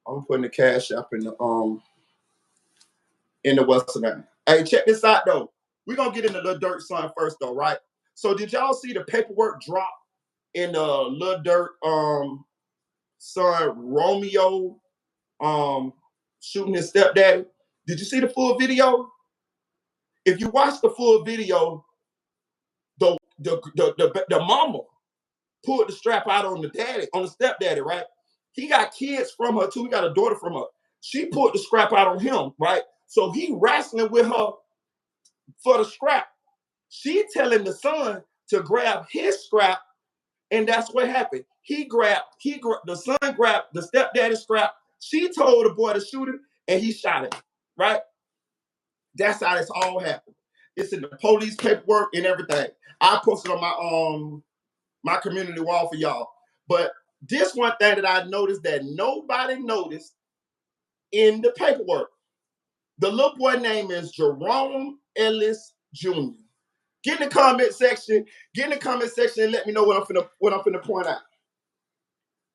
I'm putting the cash up in the Western Line. Hey, check this out though. We're gonna get into Lil Durk's son first though, right? So did y'all see the paperwork drop in Lil Durk son Romeo shooting his stepdaddy? Did you see the full video? If you watch the full video, the mama pulled the strap out on the daddy, on the stepdaddy, right? He got kids from her too. He got a daughter from her. She pulled the scrap out on him, right? So he wrestling with her for the scrap. She telling the son to grab his scrap, and that's what happened. The son grabbed the stepdaddy scrap. She told the boy to shoot him, and he shot him, right? That's how this all happened. It's in the police paperwork and everything. I posted on my community wall for y'all. But this one thing that I noticed that nobody noticed in the paperwork. The little boy name is Jerome Ellis Jr. Get in the comment section. Get in the comment section and let me know what I'm finna point out.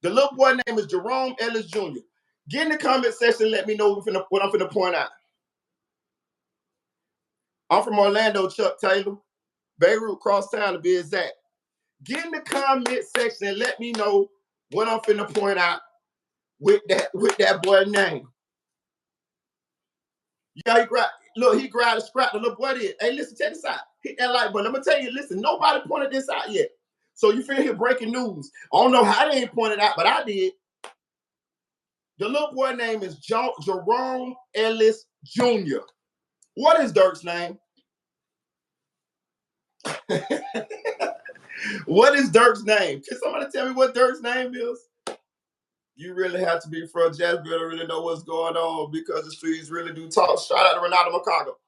The little boy name is Jerome Ellis Jr. Get in the comment section and let me know what I'm finna point out. I'm from Orlando, Chuck Taylor. Beirut, crosstown to be exact. Get in the comment section and let me know what I'm finna point out with that boy name. Yeah, he grabbed a scrap. The little boy did. Hey, listen, check this out. Hit that like button. I'm gonna tell you, listen, nobody pointed this out yet. So you feel here breaking news. I don't know how they ain't pointed out, but I did. The little boy name is Jerome Ellis Jr. What is Dirk's name? What is Dirk's name? Can somebody tell me what Dirk's name is? You really have to be from Jacksonville to really know what's going on because the streets really do talk. Shout out to Renato Macago.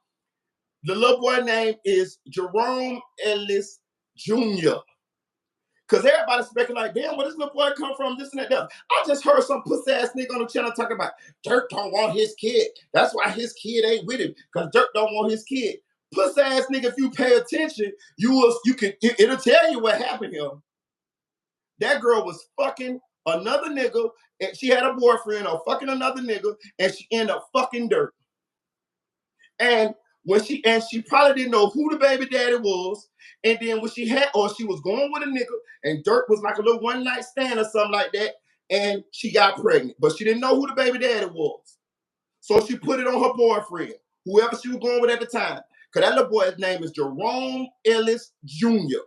The little boy name is Jerome Ellis Jr. Because everybody's speculating like, damn, where does little boy come from? This and that. I just heard some pussy ass nigga on the channel talking about Dirk don't want his kid. That's why his kid ain't with him. Because Dirk don't want his kid. Pussy ass nigga, if you pay attention, it'll tell you what happened here. That girl was fucking another nigga, and she had a boyfriend or fucking another nigga, and she ended up fucking Dirk. And she probably didn't know who the baby daddy was. And then when she was going with a nigga, and Dirk was like a little one night stand or something like that, and she got pregnant, but she didn't know who the baby daddy was. So she put it on her boyfriend, whoever she was going with at the time. Because that little boy's name is Jerome Ellis Jr.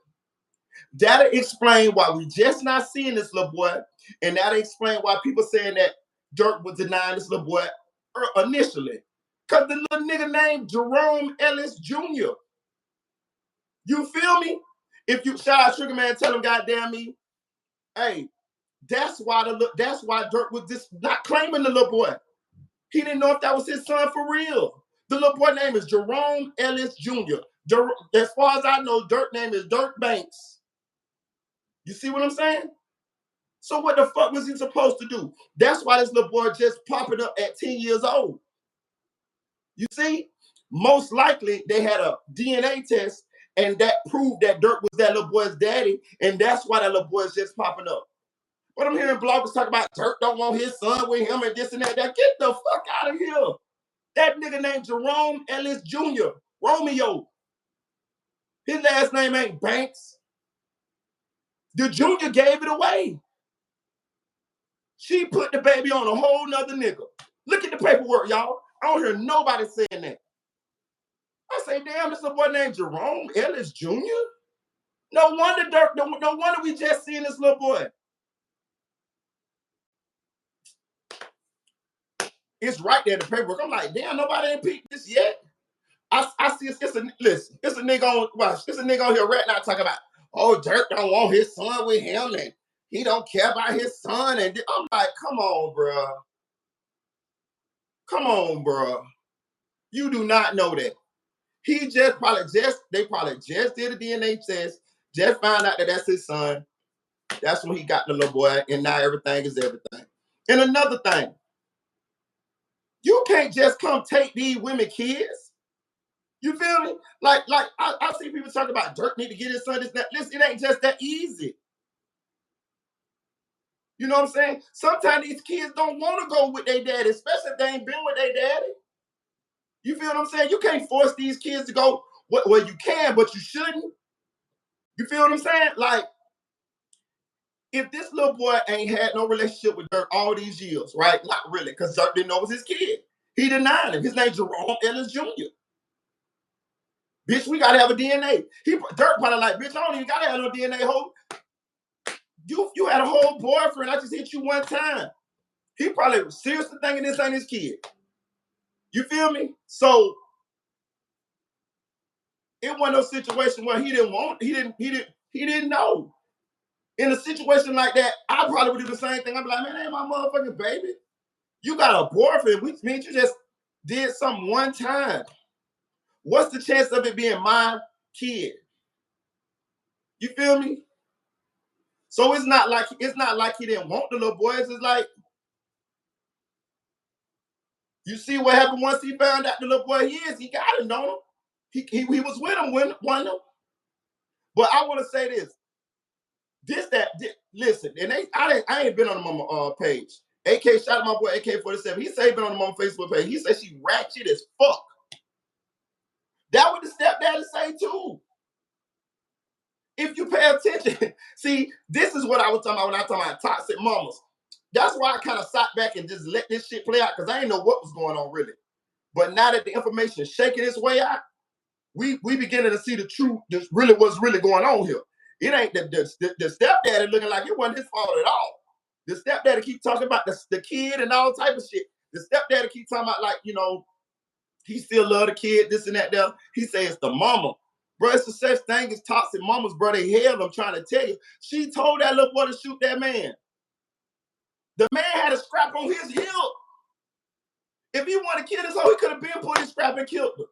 That'll explain why we just not seeing this little boy, and that'll explain why people saying that Dirk was denying this little boy initially. Because the little nigga named Jerome Ellis Jr. You feel me? If you shout out Sugar Man, tell him goddamn me, hey, that's why Dirk was just not claiming the little boy. He didn't know if that was his son for real. The little boy name is Jerome Ellis Jr. As far as I know, Dirk's name is Dirk Banks. You see what I'm saying? So what the fuck was he supposed to do? That's why this little boy just popping up at 10 years old. You see? Most likely they had a DNA test and that proved that Dirk was that little boy's daddy, and that's why that little boy is just popping up. But I'm hearing bloggers talk about Dirk don't want his son with him and this and that. Get the fuck out of here. That nigga named Jerome Ellis Jr. Romeo. His last name ain't Banks. The junior gave it away. She put the baby on a whole nother nigga. Look at the paperwork, y'all. I don't hear nobody saying that. I say, damn, this little boy named Jerome Ellis Jr.? No wonder Dirk, no wonder we just seen this little boy. It's right there in the paperwork. I'm like, damn, nobody ain't peeped this yet. I see it's a nigga on here right now talking about, oh, Dirk don't want his son with him and he don't care about his son. And I'm like, come on, bro. Come on, bro. You do not know that. They probably just did a DNA test, just found out that that's his son. That's when he got the little boy, and now everything is everything. And another thing, you can't just come take these women kids. You feel me? Like I see people talk about Dirk need to get his son this, that. Listen, it ain't just that easy. You know what I'm saying? Sometimes these kids don't want to go with their daddy, especially if they ain't been with their daddy. You feel what I'm saying? You can't force these kids to go. Well, you can, but you shouldn't. You feel what I'm saying? Like, if this little boy ain't had no relationship with Dirk all these years, right? Not really, because Dirk didn't know it was his kid. He denied him. His name's Jerome Ellis Jr. Bitch, we gotta have a DNA. Dirk probably like, bitch, I don't even gotta have no DNA. You had a whole boyfriend. I just hit you one time. He probably was seriously thinking this ain't his kid. You feel me? So it wasn't no situation where he didn't know. In a situation like that, I probably would do the same thing. I'd be like, man, that ain't my motherfucking baby. You got a boyfriend, which means you just did something one time. What's the chance of it being my kid? You feel me? So it's not like he didn't want the little boy. It's just like, you see what happened once he found out the little boy he got him, don't he? He was with him when one of them. But I want to say this. Listen, and I ain't been on the mama page. AK, shout out my boy AK-47. He said he been on the mama Facebook page. He said she ratchet as fuck. That what the stepdaddy say too. If you pay attention, see, this is what I was talking about when I was talking about toxic mamas. That's why I kind of sat back and just let this shit play out, because I didn't know what was going on really. But now that the information is shaking its way out, we beginning to see the truth. This really what's really going on here. It ain't the stepdaddy looking like it wasn't his fault at all. The stepdaddy keep talking about the kid and all type of shit. The stepdaddy keep talking about, like, you know, he still love the kid, this and that. There, he say it's the mama, bro. It's the such thing as toxic mamas, bro. They hell. I'm trying to tell you. She told that little boy to shoot that man. The man had a scrap on his hip. If he wanted to kill this hoe, he could have been put his scrap and killed her.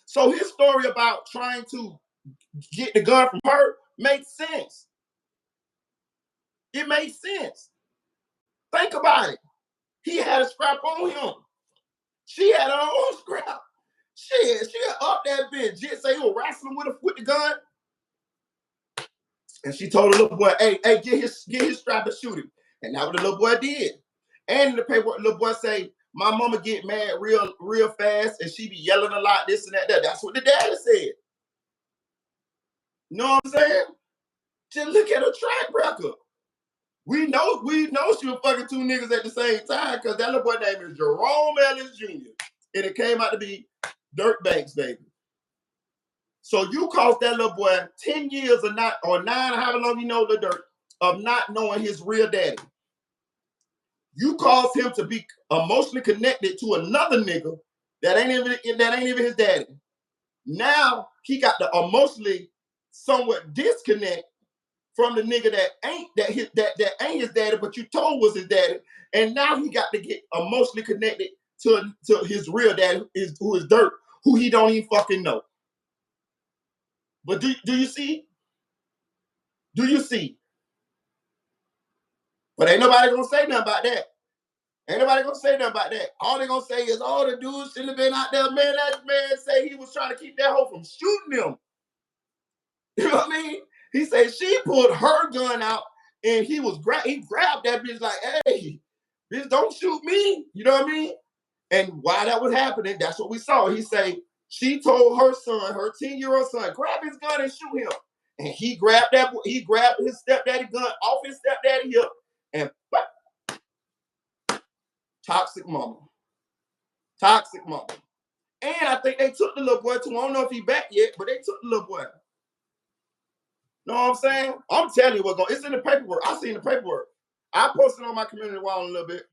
So his story about trying to get the gun from her makes sense. It makes sense. Think about it. He had a scrap on him. She had her own scrap. She up that bitch. Just say he was wrestling with the gun. And she told the little boy, hey, get his strap and shoot him. And that's what the little boy did. And in the paperwork, the little boy say, my mama get mad real fast and she be yelling a lot, this and that. That's what the daddy said. You know what I'm saying? Just look at her track record. We know she was fucking two niggas at the same time, because that little boy name is Jerome Ellis Jr. And it came out to be Dirk Banks, baby. So you cost that little boy 10 years or 9, however long you know the Dirk, of not knowing his real daddy. You caused him to be emotionally connected to another nigga that ain't even his daddy. Now he got the emotionally somewhat disconnect from the nigga that ain't his daddy, but you told was his daddy, and now he got to get emotionally connected to his real daddy, who is Dirk, who he don't even fucking know. But do you see? Do you see? But ain't nobody gonna say nothing about that. Ain't nobody gonna say nothing about that. All they gonna say is, oh, the dude shouldn't have been out there, man. That man say he was trying to keep that hoe from shooting him. You know what I mean? He said she pulled her gun out and he grabbed that bitch like, hey, bitch, don't shoot me. You know what I mean? And while that was happening, that's what we saw. He say she told her son, her 10-year-old son, grab his gun and shoot him. And he grabbed his stepdaddy gun off his stepdaddy hip and toxic mama. Toxic mama. And I think they took the little boy too. I don't know if he back yet, but they took the little boy. Know what I'm saying? I'm telling you what's going on. It's in the paperwork. I seen the paperwork. I posted on my community wall a little bit.